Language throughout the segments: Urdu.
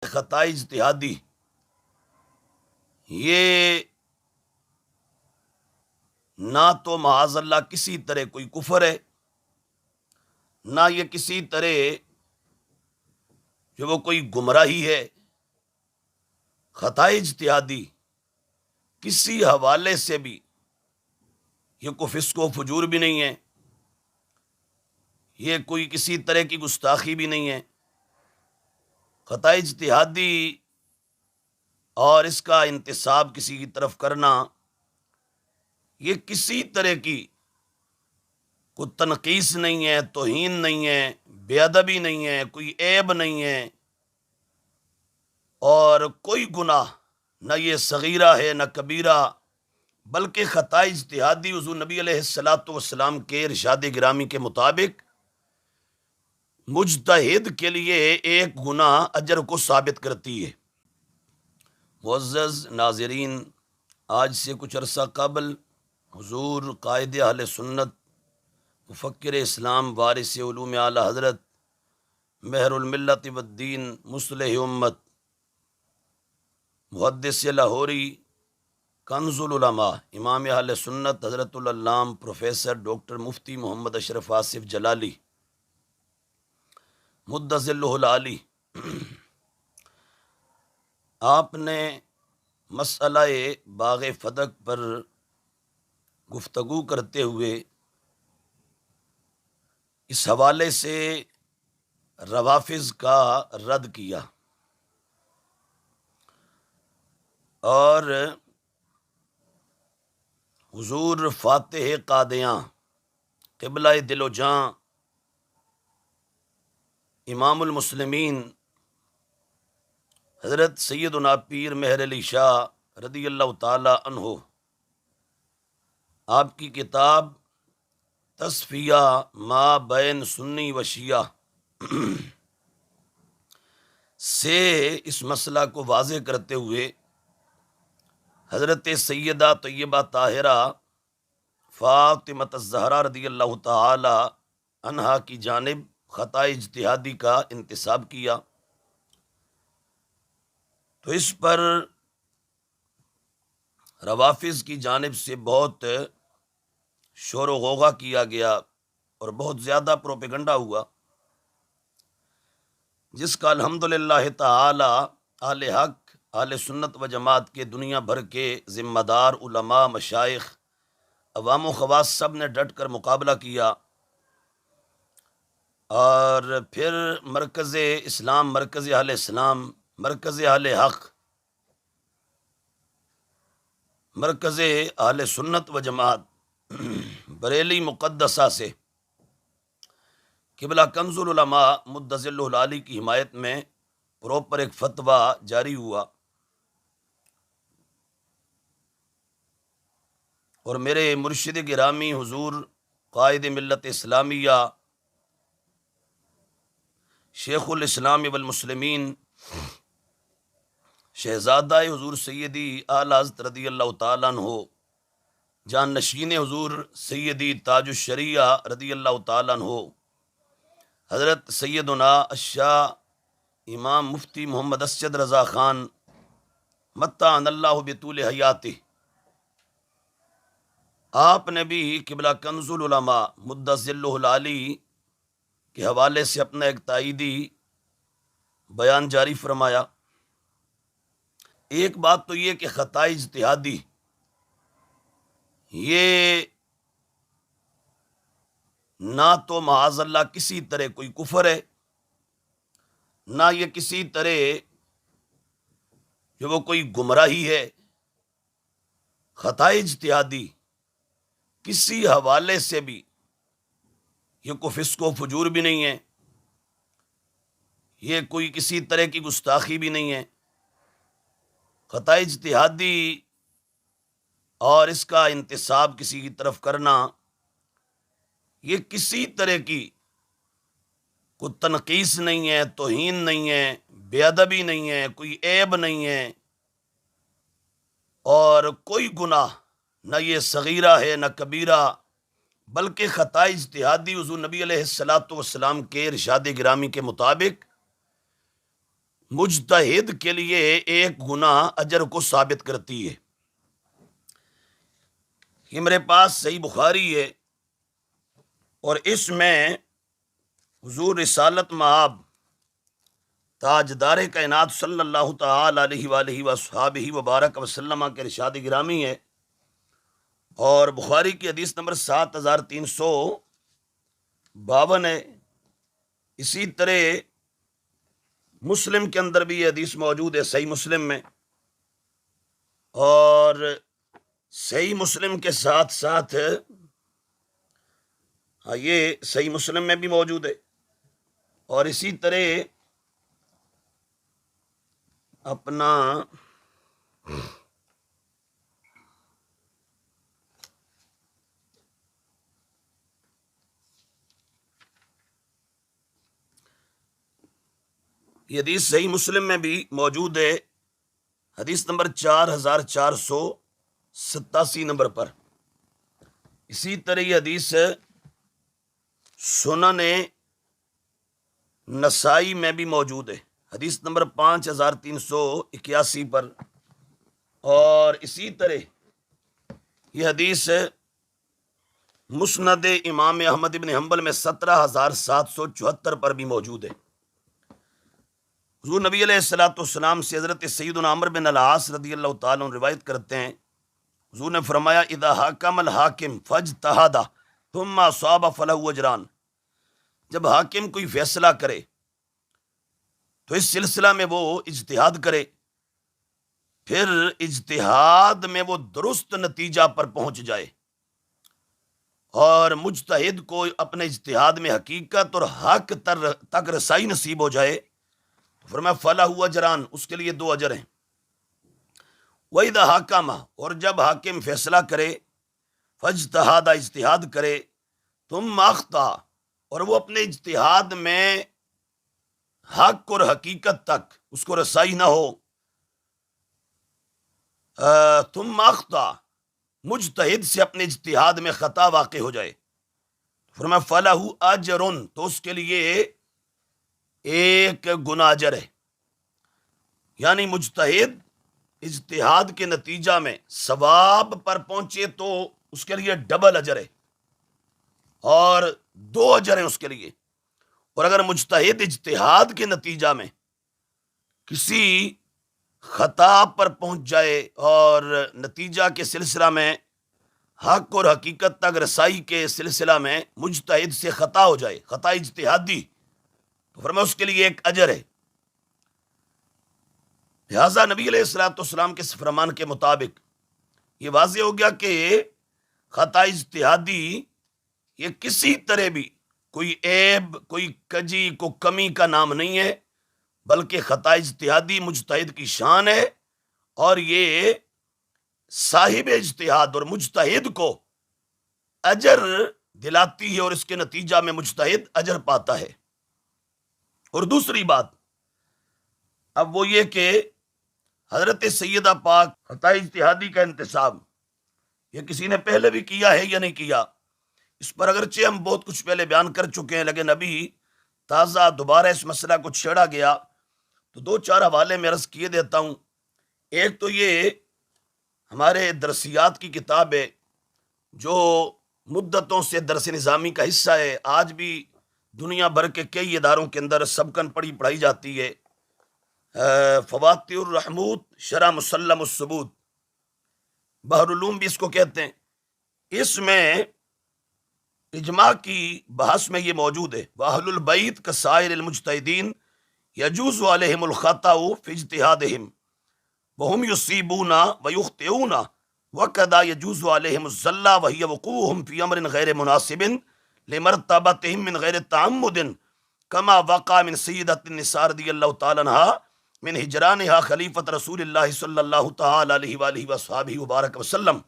خطا اجتہادی یہ نہ تو معاذ اللہ کسی طرح کوئی کفر ہے، نہ یہ کسی طرح جو وہ کوئی گمراہی ہے۔ خطا اجتہادی کسی حوالے سے بھی یہ کوئی فسق و فجور بھی نہیں ہے، یہ کوئی کسی طرح کی گستاخی بھی نہیں ہے۔ خطا اجتہادی اور اس کا انتساب کسی کی طرف کرنا، یہ کسی طرح کی کوئی تنقیص نہیں ہے، توہین نہیں ہے، بے ادبی نہیں ہے، کوئی عیب نہیں ہے، اور کوئی گناہ نہ یہ صغیرہ ہے نہ کبیرہ، بلکہ خطا اجتہادی حضور نبی علیہ الصلاۃ والسلام کے ارشاد گرامی کے مطابق مجتہد کے لیے ایک گناہ اجر کو ثابت کرتی ہے۔ معزز ناظرین، آج سے کچھ عرصہ قبل حضور قائد اہل سنت، مفکر اسلام، وارث علوم اعلی حضرت، مہر الملت والدین، مصلح امت، محدث لاہوری، کنز العلماء، امام اہل سنت حضرت العلام پروفیسر ڈاکٹر مفتی محمد اشرف آصف جلالی مد ظلہ العالی، آپ نے مسئلہ باغ فدق پر گفتگو کرتے ہوئے اس حوالے سے روافض کا رد کیا، اور حضور فاتح قادیاں، قبلہ دل و جاں، امام المسلمین حضرت سیدنا پیر مہر علی شاہ رضی اللہ تعالی عنہ، آپ کی کتاب تصفیہ ما بین سنی و شیعہ سے اس مسئلہ کو واضح کرتے ہوئے حضرت سیدہ طیبہ طاہرہ فاطمۃ الزہرا رضی اللہ تعالی عنہا کی جانب خطا اجتہادی کا انتساب کیا، تو اس پر روافض کی جانب سے بہت شور و غوغا کیا گیا اور بہت زیادہ پروپیگنڈا ہوا، جس کا الحمدللہ تعالی اہل حق، اہل سنت و جماعت کے دنیا بھر کے ذمہ دار علماء، مشائخ، عوام و خواص سب نے ڈٹ کر مقابلہ کیا، اور پھر مرکز اسلام، مرکز اہل اسلام، مرکز اہل حق، مرکز اہل سنت و جماعت بریلی مقدسہ سے قبلہ کنز العلماء مد ظلہ العالی کی حمایت میں پروپر ایک فتویٰ جاری ہوا، اور میرے مرشد گرامی حضور قائد ملت اسلامیہ شیخ الاسلام والمسلمین شہزادہ حضور سیدی اعلی حضرت رضی اللہ تعالیٰ عنہ، جان نشین حضور سیدی تاج الشریعہ رضی اللہ تعالیٰ عنہ، حضرت سیدنا الشاہ امام مفتی محمد اسجد رضا خان متعن اللہ بطول حیاتہ، آپ نے بھی قبلہ کنز العلماء مد ظلہ العالی کے حوالے سے اپنا ایک تائیدی بیان جاری فرمایا۔ ایک بات تو یہ کہ خطا اجتہادی یہ نہ تو معاذ اللہ کسی طرح کوئی کفر ہے، نہ یہ کسی طرح جو وہ کوئی گمراہی ہے۔ خطا اجتہادی کسی حوالے سے بھی یہ کوئی فسق و فجور بھی نہیں ہے، یہ کوئی کسی طرح کی گستاخی بھی نہیں ہے۔ خطا اجتہادی اور اس کا انتساب کسی کی طرف کرنا، یہ کسی طرح کی کوئی تنقیص نہیں ہے، توہین نہیں ہے، بے ادبی نہیں ہے، کوئی عیب نہیں ہے، اور کوئی گناہ نہ یہ صغیرہ ہے نہ کبیرہ، بلکہ خطا اجتہادی حضور نبی علیہ الصلاۃ والسلام کے ارشاد گرامی کے مطابق مجتہد کے لیے ایک گناہ اجر کو ثابت کرتی ہے۔ یہ میرے پاس صحیح بخاری ہے، اور اس میں حضور رسالت مآب تاجدار کائنات صلی اللہ تعالی علیہ وآلہ وصحابہ وبارک وسلم کے ارشاد گرامی ہے، اور بخاری کی حدیث نمبر 7352 ہے۔ اسی طرح مسلم کے اندر بھی یہ حدیث موجود ہے، صحیح مسلم میں، اور صحیح مسلم کے ساتھ ساتھ یہ صحیح مسلم میں بھی موجود ہے، اور اسی طرح اپنا یہ حدیث صحیح مسلم میں بھی موجود ہے، حدیث نمبر 4487 نمبر پر۔ اسی طرح یہ حدیث سنن نسائی میں بھی موجود ہے، حدیث نمبر 5381 پر، اور اسی طرح یہ حدیث مسند امام احمد بن حنبل میں 17774 پر بھی موجود ہے۔ حضور نبی علیہ الصلوۃ والسلام سے حضرت سیدنا عمرو بن العاص رضی اللہ تعالیٰ عنہ روایت کرتے ہیں، حضور نے فرمایا اذا حکم الحاکم فاجتہد ثم اصاب فلہ اجران، جب حاکم کوئی فیصلہ کرے تو اس سلسلہ میں وہ اجتہاد کرے، پھر اجتہاد میں وہ درست نتیجہ پر پہنچ جائے، اور مجتہد کو اپنے اجتہاد میں حقیقت اور حق تک رسائی نصیب ہو جائے، فرمایا فلاح اجران، اس کے لیے 2 اجر ہیں۔ وَإِذَا حَكَمَ، اور جب حاکم فیصلہ کرے، فاجتہاد، اجتہاد کرے، ثُمَّ أَخْطَأَ، اور وہ اپنے اجتہاد میں حق اور حقیقت تک اس کو رسائی نہ ہو، ثُمَّ أَخْطَأَ، مجتہد سے اپنے اجتہاد میں خطا واقع ہو جائے، فرمایا فَلَهُ أَجْرٌ، تو اس کے لیے ایک گناہ اجر ہے۔ یعنی مجتہد اجتہاد کے نتیجہ میں ثواب پر پہنچے تو اس کے لیے ڈبل اجر ہے، اور 2 اجر ہیں اس کے لیے، اور اگر مجتہد اجتہاد کے نتیجہ میں کسی خطا پر پہنچ جائے اور نتیجہ کے سلسلہ میں حق اور حقیقت تک رسائی کے سلسلہ میں مجتہد سے خطا ہو جائے، خطا اجتہادی، تو فرمایا اس کے لیے ایک اجر ہے۔ لہٰذا نبی علیہ الصلوۃ والسلام کے فرمان کے مطابق یہ واضح ہو گیا کہ خطا اجتہادی یہ کسی طرح بھی کوئی عیب، کوئی کجی، کوئی کمی کا نام نہیں ہے، بلکہ خطا اجتہادی مجتہد کی شان ہے، اور یہ صاحب اجتہاد اور مجتہد کو اجر دلاتی ہے، اور اس کے نتیجہ میں مجتہد اجر پاتا ہے۔ اور دوسری بات اب وہ یہ کہ حضرت سیدہ پاک خطا اجتہادی کا انتصاب یہ کسی نے پہلے بھی کیا ہے یا نہیں کیا، اس پر اگرچہ ہم بہت کچھ پہلے بیان کر چکے ہیں، لیکن ابھی تازہ دوبارہ اس مسئلہ کو چھیڑا گیا تو 2-4 حوالے میں عرض کیے دیتا ہوں۔ ایک تو یہ ہمارے درسیات کی کتاب ہے جو مدتوں سے درس نظامی کا حصہ ہے، آج بھی دنیا بھر کے کئی اداروں کے اندر سبقن پڑھائی جاتی ہے، فواتح الرحمود شرح مسلم الثبوت، بحر العلوم بھی اس کو کہتے ہیں۔ اس میں اجماع کی بحث میں یہ موجود ہے، وَأَهْلُ الْبَيْتِ كَسَائِرِ الْمُجْتَهِدِينَ يَجُوزُ عَلَيْهِمُ الْخَطَأُ فِي اجْتِهَادِهِمْ وَهُمْ يُصِيبُونَ وَيُخْطِئُونَ وَكَذَا يَجُوزُ عَلَيْهِمُ الزَّلَّةُ وَهِيَ وُقُوعُهُمْ فِي أَمْرٍ غَيْرِ مُنَاسِبٍ لِمَرْتَبَتِهِمْ مِنْ غَيْرِ تَعَمُّدٍ كَمَا وَقَعَ مِنْ سَيِّدَةِ النِّسَاءِ رضي الله تعالى عنها من ہجرانها خلیفۃ رسول اللہ صلی اللہ تعالی علیہ وآلہ وصحبہ وبارک وسلم۔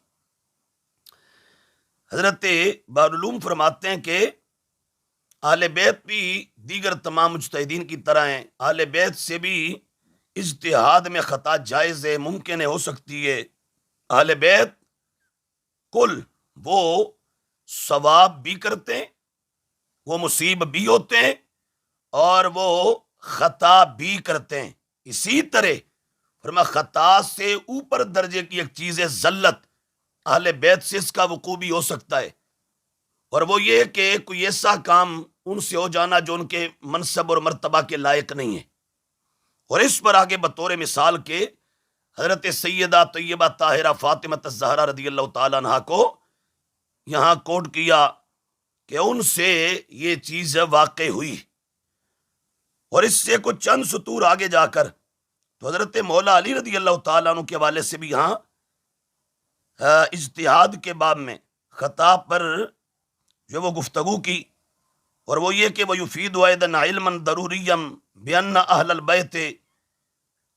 حضرت بحرالعلوم فرماتے ہیں کہ اہل بیت بھی دیگر تمام مجتہدین کی طرح ہیں، اہل بیت سے بھی اجتہاد میں خطا جائز ہے، ممکن ہے، ہو سکتی ہے۔ اہل بیت کل وہ ثواب بھی کرتے ہیں، وہ مصیب بھی ہوتے ہیں، اور وہ خطا بھی کرتے ہیں، اسی طرح فرما خطا سے اوپر درجے کی ایک چیز ہے ذلت، اہل بیت سے اس کا وقوع بھی ہو سکتا ہے، اور وہ یہ کہ کوئی ایسا کام ان سے ہو جانا جو ان کے منصب اور مرتبہ کے لائق نہیں ہے۔ اور اس پر آگے بطور مثال کے حضرت سیدہ طیبہ طاہرہ فاطمہ الزہرا رضی اللہ تعالیٰ عنہ کو یہاں کوٹ کیا کہ ان سے یہ چیز واقع ہوئی، اور اس سے کچھ چند سطور آگے جا کر تو حضرت مولا علی رضی اللہ تعالیٰ عنہ کے حوالے سے بھی یہاں اجتہاد کے باب میں خطا پر جو وہ گفتگو کی، اور وہ یہ کہ وَيُفِيدُ أَيْضًا عِلْمًا ضَرُورِيًّا بِأَنَّ أَهْلَ الْبَيْتِ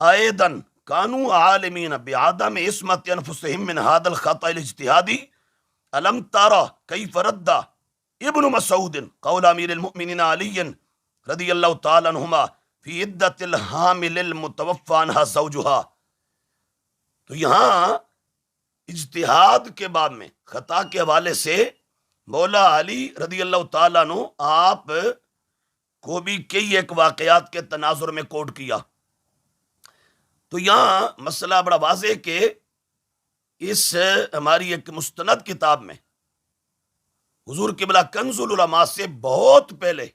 أَيْضًا كَانُوا عَالِمِينَ بِعَدَمِ عِصْمَةِ أَنفُسِهِم مِّنْ هَذَا الْخَطَإِ الْاجْتِهَادِي أَلَمْ تَرَ كَيْفَ رَدَّ ابن مسعود قول امیر المؤمنین علی رضی اللہ تعالی عنہما فی عدت الحامل المتوفى عنها زوجها۔ تو یہاں اجتہاد کے باب میں خطا کے حوالے سے مولا علی رضی اللہ تعالیٰ عنہ آپ کو بھی کئی ایک واقعات کے تناظر میں کوٹ کیا۔ تو یہاں مسئلہ بڑا واضح کہ اس ہماری ایک مستند کتاب میں حضور قبلہ کنز العلماء سے بہت پہلے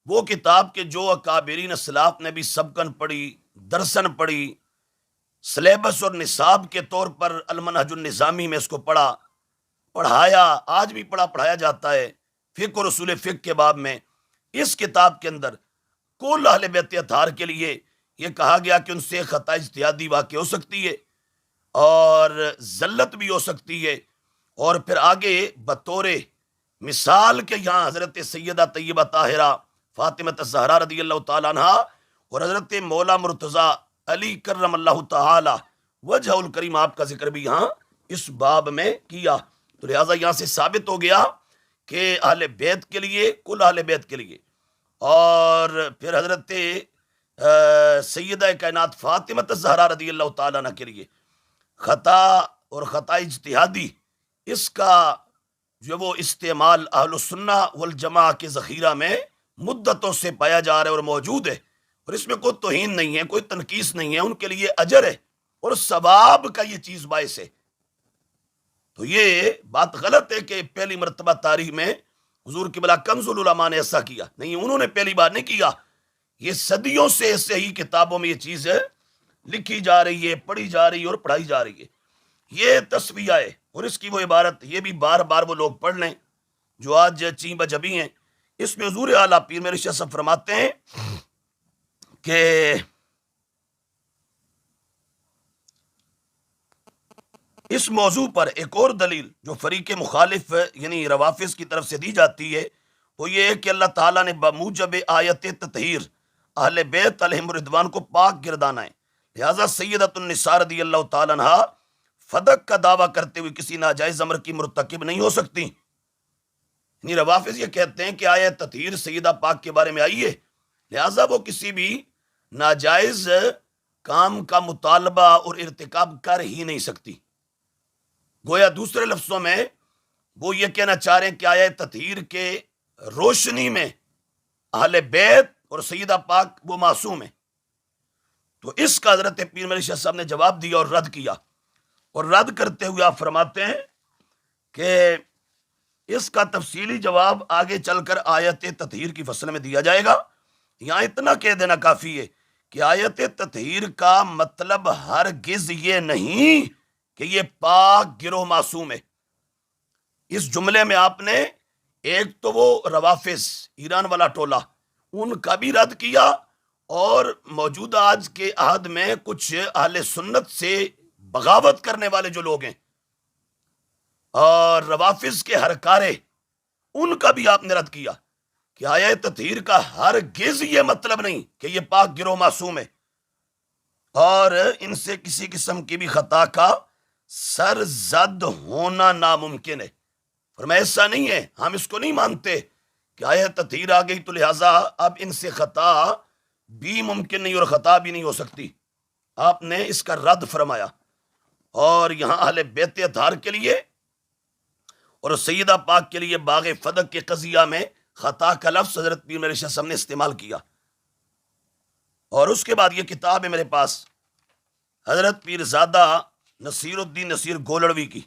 وہ کتاب کے جو اکابرین اسلاف نے بھی سبقن پڑھی، درسن پڑھی، سلیبس اور نصاب کے طور پر المنہج النظامی میں اس کو پڑھایا، آج بھی پڑھایا جاتا ہے فقہ اور اصول فقہ کے باب میں۔ اس کتاب کے اندر کل اہل بیت اطہار کے لیے یہ کہا گیا کہ ان سے خطا اجتہادی واقع ہو سکتی ہے اور ذلت بھی ہو سکتی ہے، اور پھر آگے بطور مثال کے یہاں حضرت سیدہ طیبہ طاہرہ فاطمہ الزہرا رضی اللہ تعالیٰ عنہ اور حضرت مولا مرتضیٰ علی کرم اللہ تعالی وجہ الکریم آپ کا ذکر بھی یہاں اس باب میں کیا۔ تو لہٰذا یہاں سے ثابت ہو گیا کہ اہل بیت کے لیے، کل اہل بیت کے لیے، اور پھر حضرت سیدہ کائنات فاطمہ الزہرا رضی اللہ تعالیٰ عنہ کے لیے خطا اور خطا اجتہادی، اس کا جو وہ استعمال اہل السنہ والجماع کے ذخیرہ میں مدتوں سے پایا جا رہا ہے اور موجود ہے، اور اس میں کوئی توہین نہیں ہے، کوئی تنقیص نہیں ہے، ان کے لیے اجر ہے اور ثواب کا یہ چیز باعث ہے۔ تو یہ بات غلط ہے کہ پہلی مرتبہ تاریخ میں حضور قبلہ کنز العلماء نے ایسا کیا، نہیں، انہوں نے پہلی بار نہیں کیا، یہ صدیوں سے ایسے ہی کتابوں میں یہ چیز لکھی جا رہی ہے، پڑھی جا رہی ہے اور پڑھائی جا رہی ہے۔ یہ تصفیہ ہے، اور اس کی وہ عبارت یہ بھی بار بار وہ لوگ پڑھ لیں جو آج چین بجبی ہیں۔ اس میں حضور اعلیٰ پیر میرے شیخ صاحب فرماتے ہیں کہ اس موضوع پر ایک اور دلیل جو فریق مخالف یعنی روافظ کی طرف سے دی جاتی ہے وہ یہ ہے کہ اللہ تعالیٰ نے بموجب آیت تطہیر اہل بیت علیہم رضوان کو پاک گردانا ہے، لہٰذا سیدۃ النساء رضی اللہ تعالیٰ عنہ فدق کا دعویٰ کرتے ہوئے کسی ناجائز امر کی مرتکب نہیں ہو سکتی۔ یعنی روافظ یہ کہتے ہیں کہ آیت تطہیر سیدہ پاک کے بارے میں آئی ہے، لہٰذا وہ کسی بھی ناجائز کام کا مطالبہ اور ارتکاب کر ہی نہیں سکتی۔ گویا دوسرے لفظوں میں وہ یہ کہنا چاہ رہے ہیں کہ آیت تطہیر کے روشنی میں اہل بیت اور سیدہ پاک وہ معصوم ہیں۔ تو اس کا حضرت پیر میرے شیخ صاحب نے جواب دیا اور رد کیا، اور رد کرتے ہوئے آپ فرماتے ہیں کہ اس کا تفصیلی جواب آگے چل کر آیت تطہیر کی فصل میں دیا جائے گا۔ یہاں اتنا کہہ دینا کافی ہے کہ آیت تطہیر کا مطلب ہرگز یہ نہیں کہ یہ پاک گروہ معصوم ہے۔ اس جملے میں آپ نے ایک تو وہ روافظ ایران والا ٹولہ ان کا بھی رد کیا، اور موجودہ آج کے عہد میں کچھ اہل سنت سے بغاوت کرنے والے جو لوگ ہیں اور روافظ کے ہرکارے، ان کا بھی آپ نے رد کیا کہ آیت تطہیر کا ہرگز یہ مطلب نہیں کہ یہ پاک گروہ معصوم ہے اور ان سے کسی قسم کی بھی خطا کا سرزد ہونا ناممکن ہے۔ فرمایا ایسا نہیں ہے، ہم اس کو نہیں مانتے کہ آیت تطہیر آ گئی تو لہٰذا اب ان سے خطا بھی ممکن نہیں اور خطا بھی نہیں ہو سکتی۔ آپ نے اس کا رد فرمایا، اور یہاں اہل بیت اطہار کے لیے اور سیدہ پاک کے لیے باغ فدق کے قضیہ میں خطا کا لفظ حضرت پیر میرے شیخ صاحب نے استعمال کیا۔ اور اس کے بعد یہ کتاب ہے میرے پاس حضرت پیرزادہ نصیر الدین نصیر گولڑوی کی،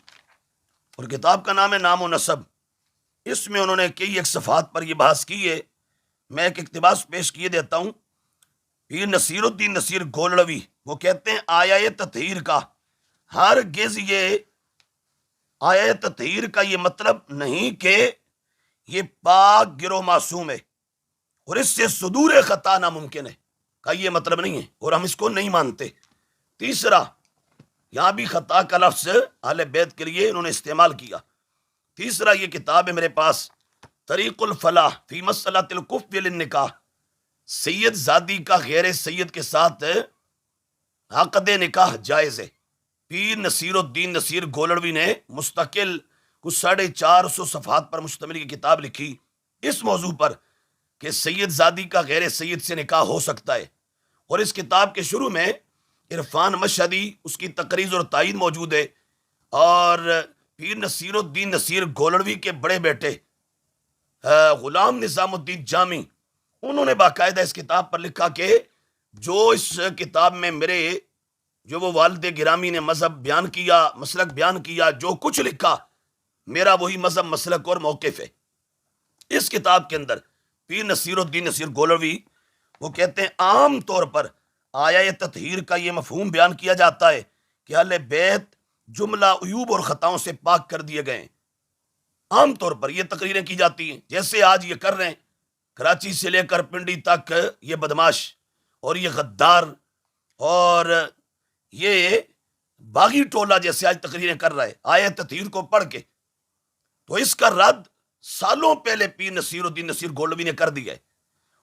اور کتاب کا نام ہے نام و نسب۔ اس میں انہوں نے کئی ایک صفحات پر یہ بحث کی ہے، میں ایک اقتباس پیش کیے دیتا ہوں۔ پیر نصیر الدین نصیر گولڑوی وہ کہتے ہیں آیا تطہیر کا ہرگز یہ آیا تطہیر کا یہ مطلب نہیں کہ یہ پاک گرو معصوم ہے اور اس سے صدور خطا ناممکن ہے، کا یہ مطلب نہیں ہے، اور ہم اس کو نہیں مانتے۔ تیسرا، یہاں بھی خطا کا لفظ اہل بیت کے لیے انہوں نے استعمال کیا۔ تیسرا، یہ کتاب ہے میرے پاس طریق الفلاح فی مسئلۃ الکف للنکاح، سید زادی کا غیر سید کے ساتھ عقد نکاح جائز ہے۔ پیر نصیر الدین نصیر گولڑوی نے مستقل کچھ 450 صفحات پر مشتمل یہ کتاب لکھی اس موضوع پر کہ سید زادی کا غیر سید سے نکاح ہو سکتا ہے، اور اس کتاب کے شروع میں عرفان مشہدی اس کی تقریر اور تائید موجود ہے، اور پیر نصیر الدین نصیر گولڑوی کے بڑے بیٹے غلام نظام الدین جامی، انہوں نے باقاعدہ اس کتاب پر لکھا کہ جو اس کتاب میں میرے جو وہ والد گرامی نے مذہب بیان کیا، مسلک بیان کیا، جو کچھ لکھا میرا وہی مذہب، مسلک اور موقف ہے۔ اس کتاب کے اندر پیر نصیر الدین نصیر گولڑوی وہ کہتے ہیں عام طور پر آیا تطہیر کا یہ مفہوم بیان کیا جاتا ہے کہ اہل بیت جملہ عیوب اور خطاؤں سے پاک کر دیے گئے ہیں۔ عام طور پر یہ تقریریں کی جاتی ہیں، جیسے آج یہ کر رہے ہیں، کراچی سے لے کر پنڈی تک یہ بدماش اور یہ غدار اور یہ باغی ٹولہ جیسے آج تقریریں کر رہا ہے آیت تطہیر کو پڑھ کے، تو اس کا رد سالوں پہلے پیر نصیر الدین نصیر گولڑوی نے کر دیا ہے،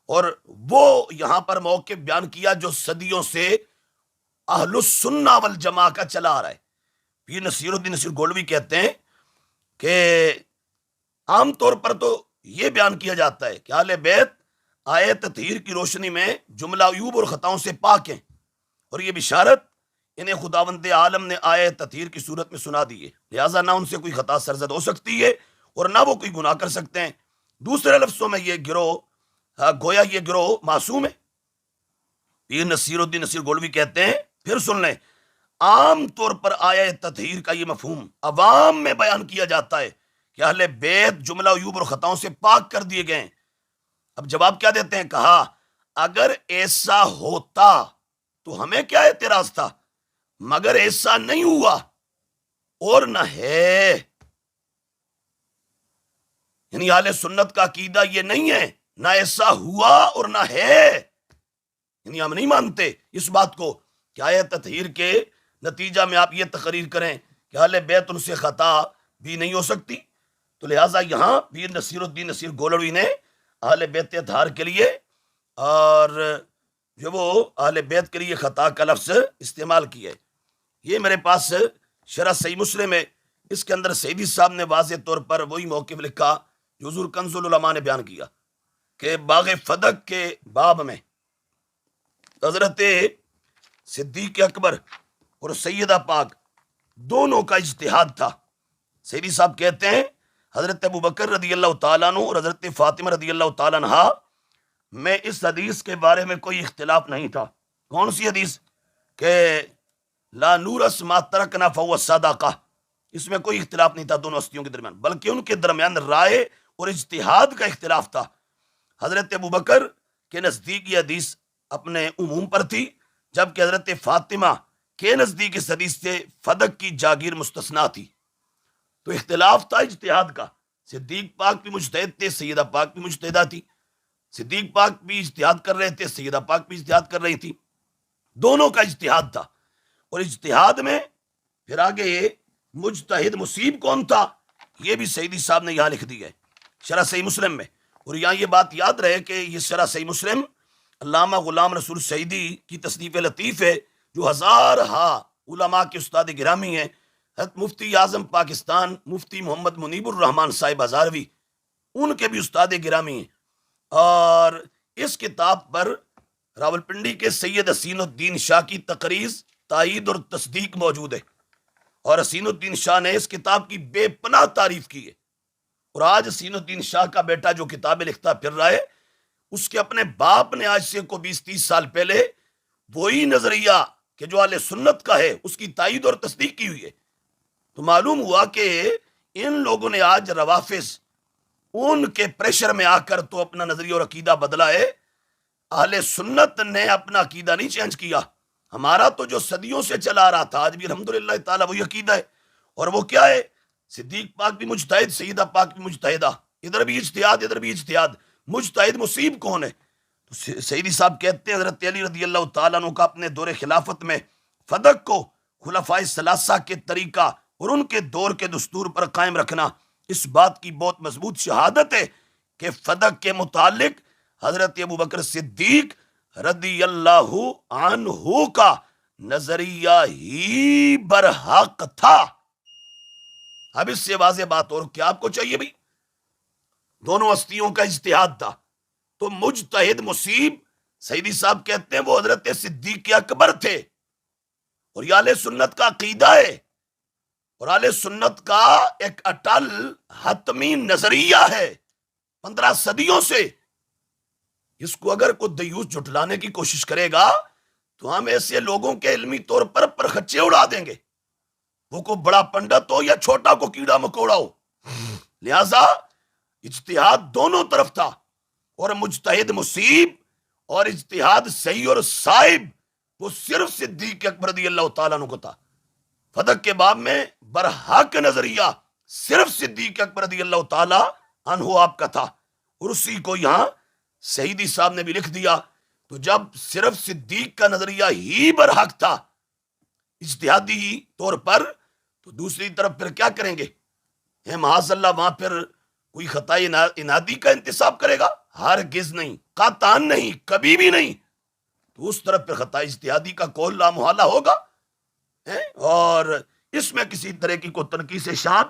اور وہ یہاں پر موقف بیان کیا جو صدیوں سے اہل السنہ والجماع کا چلا آ رہا ہے۔ پیر نصیر الدین نصیر گولڑوی کہتے ہیں کہ عام طور پر تو یہ بیان کیا جاتا ہے کہ اہل بیت آیت تطہیر کی روشنی میں جملہ عیوب اور خطاؤں سے پاک ہیں، اور یہ بشارت انہیں خداوند عالم نے آیت تطہیر کی صورت میں سنا دی ہے، لہٰذا نہ ان سے کوئی خطا سرزد ہو سکتی ہے اور نہ وہ کوئی گناہ کر سکتے ہیں۔ دوسرے لفظوں میں یہ گروہ گویا یہ گروہ معصوم ہے۔ پیر نصیر الدین نصیر گولڑوی کہتے ہیں، پھر سن لیں، عام طور پر آیت تطہیر کا یہ مفہوم عوام میں بیان کیا جاتا ہے کہ اہل بیت جملہ عیوب اور خطاؤں سے پاک کر دیے گئے ہیں۔ اب جواب کیا دیتے ہیں؟ کہا اگر ایسا ہوتا تو ہمیں کیا اعتراض تھا، مگر ایسا نہیں ہوا اور نہ ہے، یعنی اہل سنت کا عقیدہ یہ نہیں ہے، نہ ایسا ہوا اور نہ ہے، یعنی ہم نہیں مانتے اس بات کو کہ آیت تطہیر کے نتیجہ میں آپ یہ تقریر کریں کہ اہل بیت ان سے خطا بھی نہیں ہو سکتی۔ تو لہٰذا یہاں پیر نصیر الدین نصیر گولڑوی نے اہل بیت اطہار کے لیے اور جو وہ اہل بیت کے لیے خطا کا لفظ استعمال کیا ہے۔ یہ میرے پاس شرح صحیح مسلم ہے، اس کے اندر سیدی صاحب نے واضح طور پر وہی موقف لکھا جو حضور کنز العلماء نے بیان کیا کہ باغ فدق کے باب میں حضرت صدیق اکبر اور سیدہ پاک دونوں کا اجتہاد تھا۔ سیدی صاحب کہتے ہیں حضرت ابوبکر رضی اللہ تعالیٰ عنہ اور حضرت فاطمہ رضی اللہ تعالیٰ عنہ میں اس حدیث کے بارے میں کوئی اختلاف نہیں تھا۔ کون سی حدیث؟ کہ لا نورث ما ترکنا فهو صدقہ، اس میں کوئی اختلاف نہیں تھا دونوں ہستیوں کے درمیان، بلکہ ان کے درمیان رائے اور اجتہاد کا اختلاف تھا۔ حضرت ابوبکر کے نزدیک یہ حدیث اپنے عموم پر تھی، جبکہ حضرت فاطمہ کے نزدیک اس حدیث سے فدق کی جاگیر مستثنا تھی۔ تو اختلاف تھا اجتہاد کا، صدیق پاک بھی مجتہد تھے، سیدہ پاک بھی مجتہدہ تھی، صدیق پاک بھی اجتہاد کر رہے تھے، سیدہ پاک بھی اجتہاد کر رہی تھی، دونوں کا اجتہاد تھا۔ اور اجتہاد میں پھر آگے مجتہد مصیب کون تھا، یہ بھی سیدی صاحب نے یہاں لکھ دی ہے شرح صحیح مسلم میں۔ اور یہاں یہ بات یاد رہے کہ یہ شرح صحیح مسلم علامہ غلام رسول سعیدی کی تصنیف لطیف ہے، جو ہزارہا علماء کے استاد گرامی ہیں۔ حضرت مفتی اعظم پاکستان مفتی محمد منیب الرحمان صاحب ہزاروی ان کے بھی استاد گرامی ہیں، اور اس کتاب پر راولپنڈی کے سید حسین الدین شاہ کی تقریر، تائید اور تصدیق موجود ہے، اور حسین الدین شاہ نے اس کتاب کی بے پناہ تعریف کی ہے۔ اور آج حسین الدین شاہ کا بیٹا جو کتابیں لکھتا پھر رہا ہے، اس کے اپنے باپ نے آج سے کو 20-30 سال پہلے وہی نظریہ کہ جو اہل سنت کا ہے اس کی تائید اور تصدیق کی ہوئی ہے. تو معلوم ہوا کہ ان لوگوں نے آج روافظ ان کے پریشر میں آ کر تو اپنا نظریہ اور عقیدہ بدلا ہے. اہل سنت نے اپنا عقیدہ نہیں چینج کیا. ہمارا تو جو صدیوں سے چلا رہا تھا آج بھی الحمدللہ تعالیٰ وہی عقیدہ ہے. اور وہ کیا ہے؟ صدیق پاک بھی مجتہد، سیدہ پاک بھی مجتہدہ، ادھر بھی اجتہاد ادھر بھی اجتہاد. مجتہد مصیب کون ہے؟ تو سیدی صاحب کہتے ہیں حضرت علی رضی اللہ تعالیٰ عنہ کا اپنے دور خلافت میں فدق کو خلفائے ثلاثہ کے طریقہ اور ان کے دور کے دستور پر قائم رکھنا اس بات کی بہت مضبوط شہادت ہے کہ فدق کے متعلق حضرت ابو بکر صدیق رضی اللہ عنہ کا نظریہ ہی برحق تھا. اب اس سے واضح بات اور کیا آپ کو چاہیے بھائی؟ دونوں ہستیوں کا اجتہاد تھا. تو مجتہد مصیب سیدی صاحب کہتے ہیں وہ حضرت صدیق اکبر تھے. اور یہ اہل سنت کا عقیدہ ہے اور اہل سنت کا ایک اٹل حتمی نظریہ ہے 15 صدیوں سے. اس کو اگر کوئی دیوس جھٹلانے کی کوشش کرے گا تو ہم ایسے لوگوں کے علمی طور پر پرخچے اڑا دیں گے، وہ کو بڑا پنڈت ہو یا چھوٹا کو کیڑا مکوڑا ہو. لہذا اجتہاد دونوں طرف تھا اور مجتہد مصیب اور اجتہاد صحیح اور صائب وہ صرف صدیق اکبر رضی اللہ تعالیٰ عنہ کو تھا. فدق کے باب میں برحق نظریہ صرف صدیق اکبر رضی اللہ تعالیٰ عنہ آپ کا تھا. اور اسی کو یہاں سیدی صاحب نے بھی لکھ دیا. تو جب صرف صدیق کا نظریہ ہی برحق تھا اجتہادی طور پر، تو دوسری طرف پھر کیا کریں گے؟ معاذ اللہ وہاں پھر کوئی خطائی انادی کا انتصاب کرے گا؟ ہرگز نہیں، قطعاً نہیں، کبھی بھی نہیں. تو اس طرف پھر خطائی اجتہادی کا قول لامحالہ ہوگا. اور اس میں کسی طرح کی کوئی تنقیص شان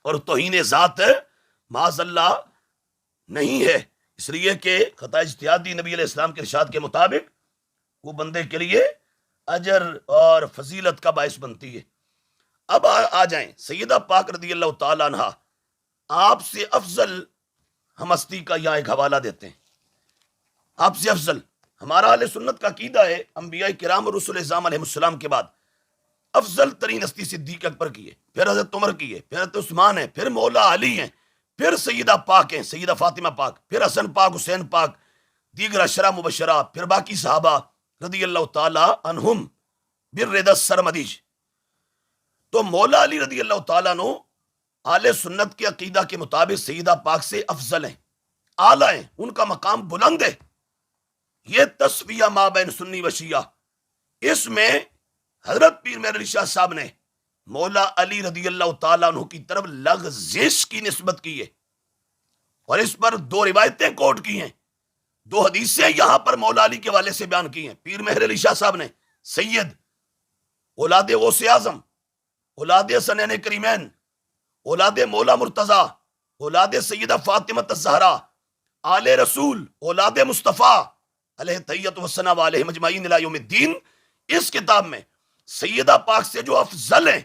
اور توہین ذات معاذ اللہ نہیں ہے. اس لیے کہ خطا اجتہادی نبی علیہ السلام کے ارشاد کے مطابق وہ بندے کے لیے اجر اور فضیلت کا باعث بنتی ہے. اب آ جائیں سیدہ پاک رضی اللہ تعالی عنہ، آپ سے افضل ہم ہستی کا یہاں ایک حوالہ دیتے ہیں. آپ سے افضل ہمارا اہل سنت کا عقیدہ ہے انبیاء کرام اور رسول اعظام علیہ السلام کے بعد افضل ترین ہستی صدیق اکبر کی ہے، پھر حضرت عمر کی ہے، پھر حضرت عثمان ہے، پھر مولا علی ہیں، پھر سیدہ پاک ہیں، سیدہ فاطمہ پاک، پھر حسن پاک، حسین پاک، دیگر عشرہ مبشرہ، پھر باقی صحابہ رضی اللہ تعالی عنہم بالرضا السرمدی. تو مولا علی رضی اللہ تعالیٰ عنہ اہل سنت کے عقیدہ کے مطابق سیدہ پاک سے افضل ہیں، اعلیٰ ہیں، ان کا مقام بلند ہے. یہ تسویہ ما بین سنی و شیعہ، اس میں حضرت پیر مہر علی شاہ صاحب نے مولا علی رضی اللہ تعالیٰ عنہ کی طرف لغزش کی نسبت کی ہے اور اس پر 2 روایتیں کوٹ کی ہیں، 2 حدیثیں یہاں پر مولا علی کے والے سے بیان کی ہیں. پیر مہر علی شاہ صاحب نے سید، اولاد غوث اعظم، اولاد حسنین کریمین، اولاد مولا مرتضی، اولاد سیدہ فاطمہ الزہرا، آل رسول، اولاد مصطفیٰ علیہ تحیت وثنا علیہ مجمعین الی یوم الدین. اس کتاب میں سیدہ پاک سے جو افضل ہیں،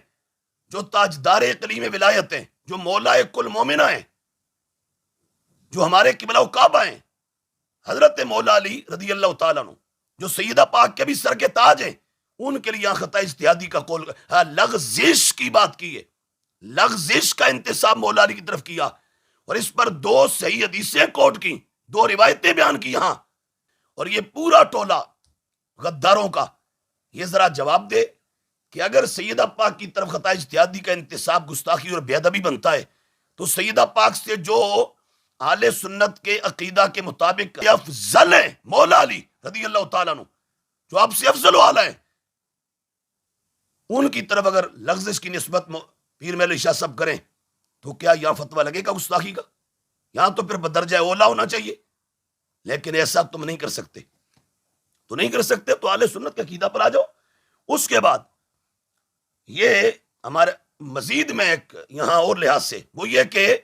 جو تاجدار اقلیم ولایت ہیں، جو مولا کل مومنہ ہیں، جو ہمارے قبلہ و کعبہ ہیں، حضرت مولا علی رضی اللہ تعالیٰ عنہ جو سیدہ پاک کے بھی سر کے تاج ہیں، ان کے لیے خطا اجتہادی کا قول لغزش کی بات کی ہے. لغزش کا انتصاب مولا علی کی طرف کیا اور اس پر 2 صحیح حدیثیں کوٹ کی، 2 روایتیں بیان کی یہاں. اور یہ پورا ٹولہ غداروں کا یہ ذرا جواب دے کہ اگر سیدہ پاک کی طرف خطا اجتہادی کا انتصاب گستاخی اور بے ادبی بنتا ہے تو سیدہ پاک سے جو اہل سنت کے عقیدہ کے مطابق افضل ہیں مولا علی رضی اللہ تعالیٰ عنہ، جو آپ سے افضل و اعلیٰ ہیں، ان کی طرف اگر لغزش کی نسبت پیر مہر علی شاہ صاحب کریں تو کیا یہاں فتویٰ لگے گا گستاخی کا؟ یہاں تو پھر بدرجہ اولا ہونا چاہیے. لیکن ایسا تم نہیں کر سکتے، تو نہیں کر سکتے تو اہل سنت کے عقیدہ پر آ جاؤ. اس کے بعد یہ ہمارے مزید میں ایک یہاں اور لحاظ سے وہ یہ کہ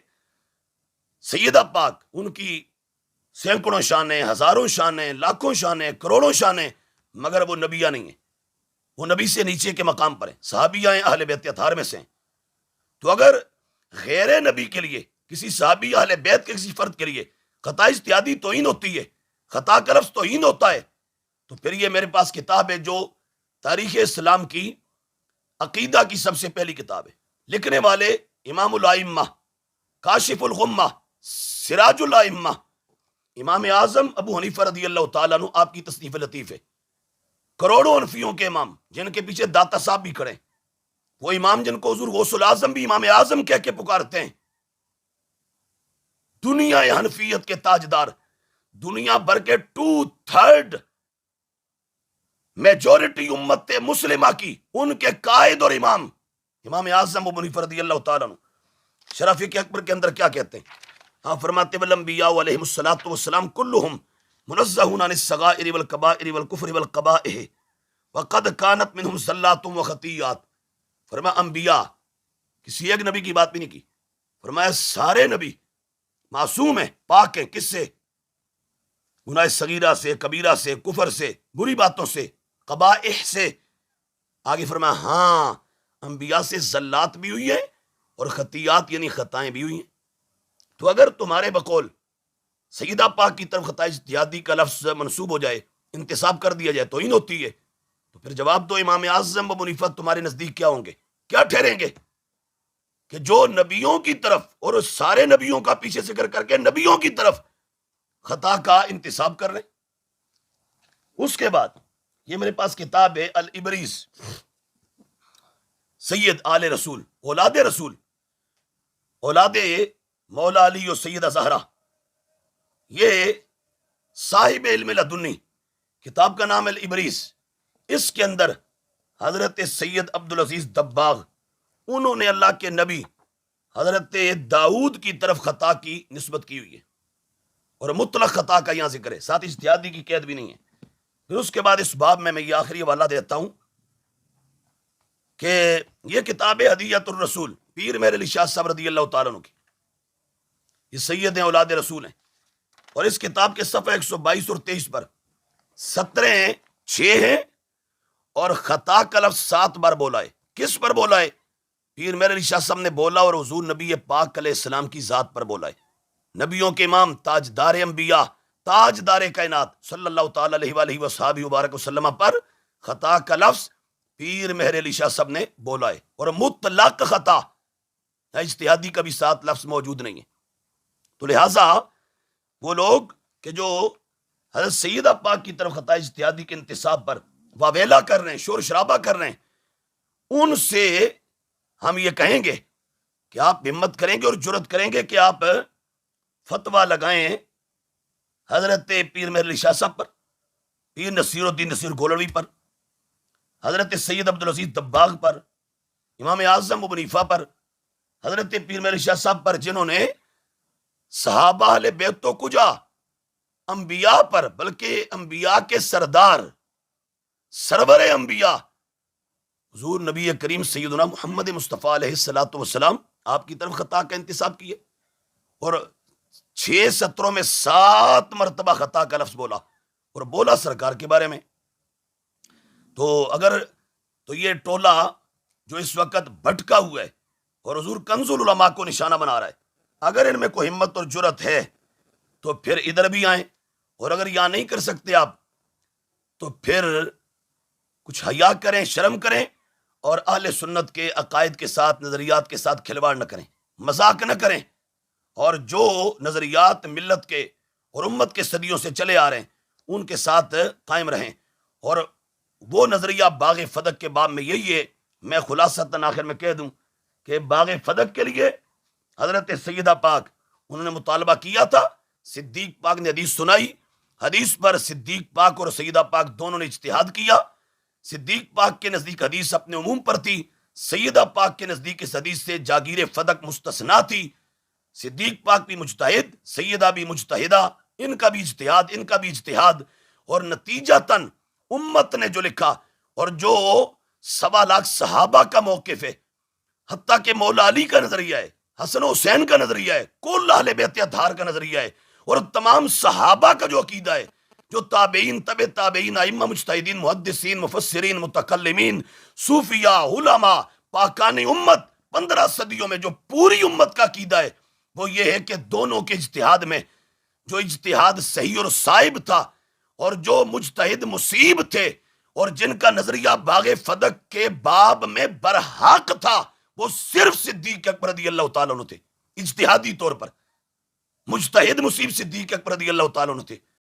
سیدہ پاک ان کی سینکڑوں شانیں، ہزاروں شانیں، لاکھوں شانیں، کروڑوں شانیں، مگر وہ نبیہ نہیں ہیں، وہ نبی سے نیچے کے مقام پر ہیں، صحابیہ ہیں، اہل بیت اطہار میں سے ہیں. تو اگر غیر نبی کے لیے کسی صحابی اہل بیت کے کسی فرد کے لیے خطا اجتہادی توہین ہوتی ہے، خطا کا لفظ توہین ہوتا ہے، تو پھر یہ میرے پاس کتاب ہے جو تاریخ اسلام کی عقیدہ کی سب سے پہلی کتاب ہے، لکھنے والے امام الائمہ، کاشف الغمہ، سراج الائمہ، امام اعظم ابو حنیفہ رضی اللہ تعالیٰ عنہ، آپ کی تصنیف لطیف ہے۔ کروڑوں حنفیوں کے امام جن کے پیچھے داتا صاحب بھی کھڑے ہیں، وہ امام جن کو حضور غوث الاعظم بھی امام اعظم کہہ کے پکارتے ہیں، دنیا حنفیت کے تاجدار، دنیا بھر کے 2/3 میجورٹی امت مسلمہ کی، ان کے قائد اور امام اعظم ابو حنیفہ رضی اللہ تعالیٰ عنہ شرف کے اکبر کے اندر کیا کہتے ہیں؟ ہاں فرماتے والانبیاء علیہم الصلوۃ والسلام کلہم منزہون عن الصغائر والکبائر والکفر والقبائح وقد کانت منہم زلات وخطیات۔ فرمایا انبیاء، کسی ایک نبی کی بات بھی نہیں کی، فرمایا سارے نبی معصوم ہیں، پاک ہیں، کس سے؟ گناہ صغیرہ سے، کبیرہ سے، کفر سے، بری باتوں سے، قبائح سے۔ آگے فرمایا ہاں انبیاء سے زلات بھی ہوئی ہیں اور خطیات یعنی خطائیں بھی ہوئی ہیں۔ تو اگر تمہارے بقول سیدہ پاک کی طرف خطا اجتہادی کا لفظ منسوب ہو جائے، انتساب کر دیا جائے، توہین ہوتی ہے، تو پھر جواب دو امام اعظم ابو حنیفہ تمہارے نزدیک کیا ہوں گے، کیا ٹھہریں گے؟ کہ جو نبیوں کی طرف اور سارے نبیوں کا پیچھے ذکر کر کے نبیوں کی طرف خطا کا انتساب کر رہے ہیں۔ اس کے بعد یہ میرے پاس کتاب ہے الابریز، سید آل رسول، اولاد رسول، اولاد مولا علی و سیدہ زہرا، یہ صاحب علم لدنی، کتاب کا نام ہے الابریز۔ اس کے اندر حضرت سید عبدالعزیز دباغ، انہوں نے اللہ کے نبی حضرت داؤد کی طرف خطا کی نسبت کی ہوئی ہے، اور مطلق خطا کا یہاں ذکر ہے، ساتھ اجتہادی کی قید بھی نہیں ہے۔ پھر اس کے بعد اس باب میں یہ آخری حوالہ دیتا ہوں کہ یہ کتاب ہدیۃ الرسول پیر مہر علی شاہ صاحب رضی اللہ تعالیٰ عنہ کی، یہ سید ہیں، اولاد رسول ہیں، اور اس کتاب کے صفحہ 122 اور 23 پر 17 ہیں، 6 ہیں، اور خطا کا لفظ 7 بار بولا ہے۔ کس پر بولا ہے؟ پیر مہر علی شاہ صاحب نے بولا اور حضور نبی پاک علیہ السلام کی ذات پر بولا ہے، نبیوں کے امام، تاجدار انبیاء، تاجدار کائنات صلی اللہ تعالی علیہ وآلہ وصحبہ وبارک وسلم پر خطا کا لفظ پیر مہر علی شاہ صاحب نے بولا ہے، اور مطلق خطا، اجتہادی کا بھی ساتھ لفظ موجود نہیں ہے۔ تو لہٰذا وہ لوگ کہ جو حضرت سیدہ پاک کی طرف خطا اجتہادی کے انتصاب پر واویلا کر رہے ہیں، شور شرابہ کر رہے ہیں، ان سے ہم یہ کہیں گے کہ آپ ہمت کریں گے اور جرت کریں گے کہ آپ فتویٰ لگائیں حضرت پیر مہر علی شاہ صاحب پر، پیر نصیر الدین نصیر گولڑوی پر، حضرت سید عبدالعزیز دباغ پر، امام اعظم ابو حنیفہ پر، حضرت پیر مہر علی شاہ صاحب پر، جنہوں نے صحابہ اہل بیت تو کجا انبیاء پر، بلکہ انبیاء کے سردار، سرور انبیاء حضور نبی کریم سیدنا محمد مصطفیٰ علیہ الصلوۃ والسلام آپ کی طرف خطا کا انتساب کیے، اور 6 سطروں میں 7 مرتبہ خطا کا لفظ بولا، اور بولا سرکار کے بارے میں۔ تو یہ ٹولہ جو اس وقت بھٹکا ہوا ہے اور حضور کنز العلماء کو نشانہ بنا رہا ہے، اگر ان میں کوئی ہمت اور جرت ہے تو پھر ادھر بھی آئیں، اور اگر یہاں نہیں کر سکتے آپ تو پھر کچھ حیا کریں، شرم کریں، اور اہل سنت کے عقائد کے ساتھ، نظریات کے ساتھ کھلواڑ نہ کریں، مذاق نہ کریں، اور جو نظریات ملت کے اور امت کے صدیوں سے چلے آ رہے ہیں ان کے ساتھ قائم رہیں۔ اور وہ نظریہ باغ فدق کے باب میں یہی ہے، میں خلاصتاً آخر میں کہہ دوں کہ باغ فدق کے لیے حضرت سیدہ پاک انہوں نے مطالبہ کیا تھا، صدیق پاک نے حدیث سنائی، حدیث پر صدیق پاک اور سیدہ پاک دونوں نے اجتہاد کیا۔ صدیق پاک کے نزدیک حدیث اپنے عموم پر تھی، سیدہ پاک کے نزدیک اس حدیث سے جاگیر فدق مستثنا تھی۔ صدیق پاک بھی مجتہد، سیدہ بھی مجتہدہ، ان کا بھی اجتہاد، اور نتیجتاً امت نے جو لکھا اور جو 1.25 لاکھ صحابہ کا موقف ہے، حتیٰ کہ مولا علی کا نظریہ ہے، حسن و حسین کا نظریہ ہے، کل اہل بیت اطہار کا نظریہ ہے، اور تمام صحابہ کا جو عقیدہ ہے، جو تابعین، تبع تابعین، ائمہ مجتہدین، محدثین، مفسرین، متکلمین، صوفیاء، علماء، پاکان امت 15 صدیوں میں جو پوری امت کا عقیدہ ہے، وہ یہ ہے کہ دونوں کے اجتہاد میں جو اجتہاد صحیح اور صائب تھا، اور جو مجتہد مصیب تھے، اور جن کا نظریہ باغ فدق کے باب میں برحق تھا، وہ صرف صدیق اکبر رضی اللہ تعالیٰ عنہ تھے۔ اجتہادی طور پر مجتہد مصیب صدیق اکبر رضی اللہ تعالیٰ عنہ تھے۔